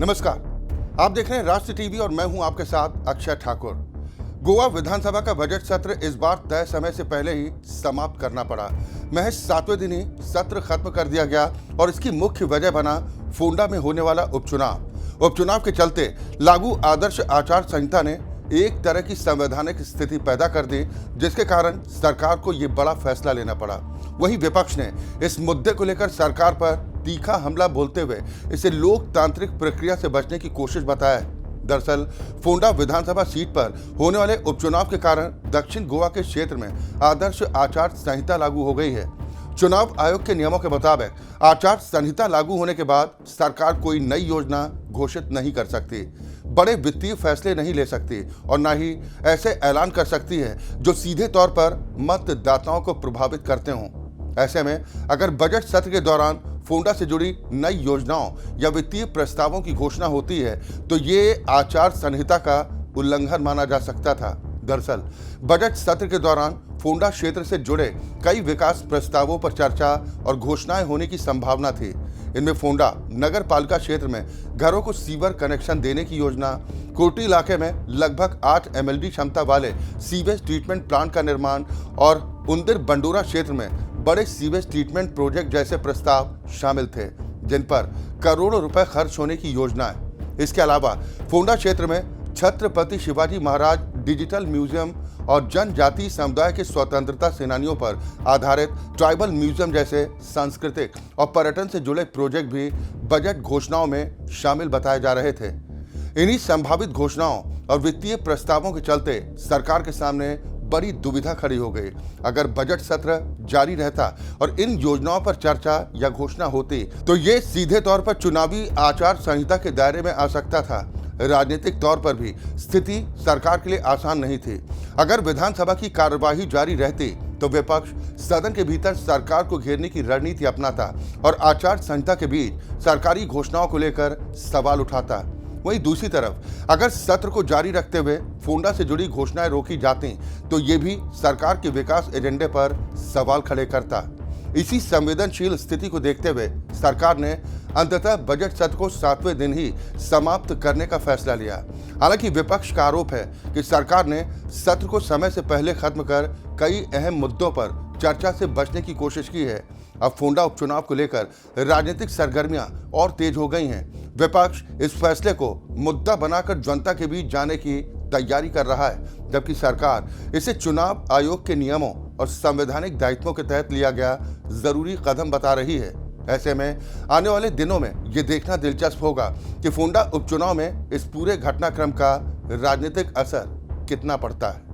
नमस्कार, आप देख रहे हैं राष्ट्र टीवी और मैं हूं आपके साथ अक्षय ठाकुर। गोवा विधानसभा का बजट सत्र इस बार तय समय से पहले ही समाप्त करना पड़ा। महज 7वें दिन ही सत्र खत्म कर दिया गया और इसकी मुख्य वजह बना फोंडा में होने वाला उपचुनाव। उपचुनाव के चलते लागू आदर्श आचार संहिता ने एक तरह की संवैधानिक स्थिति पैदा कर दी, जिसके कारण सरकार को ये बड़ा फैसला लेना पड़ा। वहीं विपक्ष ने इस मुद्दे को लेकर सरकार पर तीखा हमला बोलते हुए इसे लोकतांत्रिक प्रक्रिया से बचने की कोशिश बताया। दरअसल फोंडा विधानसभा सीट पर होने वाले उपचुनाव के कारण दक्षिण गोवा के क्षेत्र में आदर्श आचार संहिता लागू हो गई है। चुनाव आयोग के नियमों के मुताबिक आचार संहिता लागू होने के बाद सरकार कोई नई योजना घोषित नहीं कर सकती, बड़े वित्तीय फैसले नहीं ले सकती और न ही ऐसे ऐलान कर सकती है जो सीधे तौर पर मतदाताओं को प्रभावित करते हों। ऐसे में अगर बजट सत्र के दौरान फोंडा से जुड़ी नई योजनाओं या वित्तीय प्रस्तावों की घोषणा होती है तो ये आचार संहिता का उल्लंघन माना जा सकता था। दरअसल बजट सत्र के दौरान फोंडा क्षेत्र से जुड़े कई विकास प्रस्तावों पर चर्चा और घोषणाएं होने की संभावना थी। इनमें फोंडा नगर पालिका क्षेत्र में घरों को सीवर कनेक्शन देने की योजना, कोटी इलाके में लगभग 8 MLD क्षमता वाले सीवेज ट्रीटमेंट प्लांट का निर्माण और उंदिर बंडोरा क्षेत्र में बड़े सीवेज ट्रीटमेंट प्रोजेक्ट जैसे प्रस्ताव शामिल थे, जिन पर करोड़ों रुपए खर्च होने की योजना है। इसके अलावा फोंडा क्षेत्र में छत्रपति शिवाजी महाराज डिजिटल म्यूजियम और जनजातीय समुदाय के स्वतंत्रता सेनानियों पर आधारित ट्राइबल म्यूजियम जैसे सांस्कृतिक और पर्यटन से जुड़े प्रोजेक्ट भी बजट घोषणाओं में शामिल बताए जा रहे थे। इन्हीं संभावित घोषणाओं और वित्तीय प्रस्तावों के चलते सरकार के सामने बड़ी दुविधा खड़ी हो गई। अगर बजट सत्र जारी रहता और इन योजनाओं पर चर्चा या घोषणा होती तो ये सीधे तौर पर चुनावी आचार संहिता के दायरे में आ सकता था। राजनीतिक तौर पर भी स्थिति सरकार के लिए आसान नहीं थी। अगर विधानसभा की कार्यवाही जारी रहती तो विपक्ष सदन के भीतर सरकार को घेरने की रणनीति अपनाता और आचार संहिता के बीच सरकारी घोषणाओं को लेकर सवाल उठाता। वहीं दूसरी तरफ अगर सत्र को जारी रखते हुए फोंडा से जुड़ी घोषणाएं रोकी जाती तो ये भी सरकार के विकास एजेंडे पर सवाल खड़े करता। इसी संवेदनशील स्थिति को देखते हुए सरकार ने अंततः बजट सत्र को 7वें दिन ही समाप्त करने का फैसला लिया। हालांकि विपक्ष का आरोप है कि सरकार ने सत्र को समय से पहले खत्म कर कई अहम मुद्दों पर चर्चा से बचने की कोशिश की है। अब फोंडा उपचुनाव को लेकर राजनीतिक सरगर्मियां और तेज हो गई हैं। विपक्ष इस फैसले को मुद्दा बनाकर जनता के बीच जाने की तैयारी कर रहा है, जबकि सरकार इसे चुनाव आयोग के नियमों और संवैधानिक दायित्वों के तहत लिया गया जरूरी कदम बता रही है। ऐसे में आने वाले दिनों में ये देखना दिलचस्प होगा कि फोंडा उपचुनाव में इस पूरे घटनाक्रम का राजनीतिक असर कितना पड़ता है।